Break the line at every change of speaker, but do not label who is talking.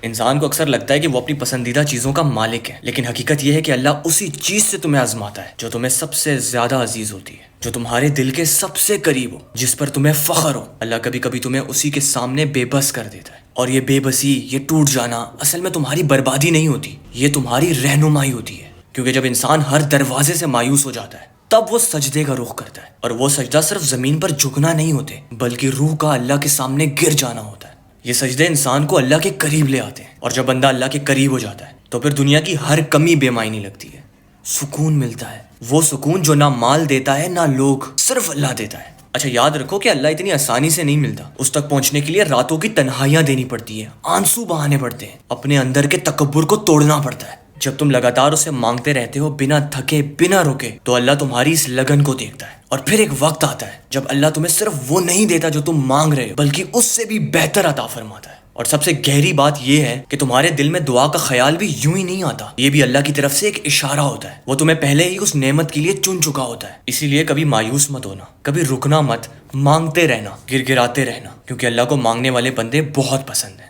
انسان کو اکثر لگتا ہے کہ وہ اپنی پسندیدہ چیزوں کا مالک ہے، لیکن حقیقت یہ ہے کہ اللہ اسی چیز سے تمہیں آزماتا ہے جو تمہیں سب سے زیادہ عزیز ہوتی ہے، جو تمہارے دل کے سب سے قریب ہو، جس پر تمہیں فخر ہو۔ اللہ کبھی کبھی تمہیں اسی کے سامنے بے بس کر دیتا ہے، اور یہ بے بسی، یہ ٹوٹ جانا اصل میں تمہاری بربادی نہیں ہوتی، یہ تمہاری رہنمائی ہوتی ہے۔ کیونکہ جب انسان ہر دروازے سے مایوس ہو جاتا ہے تب وہ سجدے کا رخ کرتا ہے، اور وہ سجدہ صرف زمین پر جھکنا نہیں ہوتے بلکہ روح کا اللہ کے سامنے گر جانا ہوتا ہے۔ یہ سجدے انسان کو اللہ کے قریب لے آتے ہیں، اور جب بندہ اللہ کے قریب ہو جاتا ہے تو پھر دنیا کی ہر کمی بے معنی لگتی ہے، سکون ملتا ہے، وہ سکون جو نہ مال دیتا ہے نہ لوگ، صرف اللہ دیتا ہے۔ اچھا یاد رکھو کہ اللہ اتنی آسانی سے نہیں ملتا، اس تک پہنچنے کے لیے راتوں کی تنہائیاں دینی پڑتی ہیں، آنسو بہانے پڑتے ہیں، اپنے اندر کے تکبر کو توڑنا پڑتا ہے۔ جب تم لگاتار اسے مانگتے رہتے ہو بنا تھکے بنا رکے تو اللہ تمہاری اس لگن کو دیکھتا ہے، اور پھر ایک وقت آتا ہے جب اللہ تمہیں صرف وہ نہیں دیتا جو تم مانگ رہے ہو بلکہ اس سے بھی بہتر عطا فرماتا ہے۔ اور سب سے گہری بات یہ ہے کہ تمہارے دل میں دعا کا خیال بھی یوں ہی نہیں آتا، یہ بھی اللہ کی طرف سے ایک اشارہ ہوتا ہے، وہ تمہیں پہلے ہی اس نعمت کے لیے چن چکا ہوتا ہے۔ اسی لیے کبھی مایوس مت ہونا، کبھی رکنا مت، مانگتے رہنا، گر گراتے رہنا، کیونکہ اللہ کو مانگنے والے بندے بہت پسند ہیں۔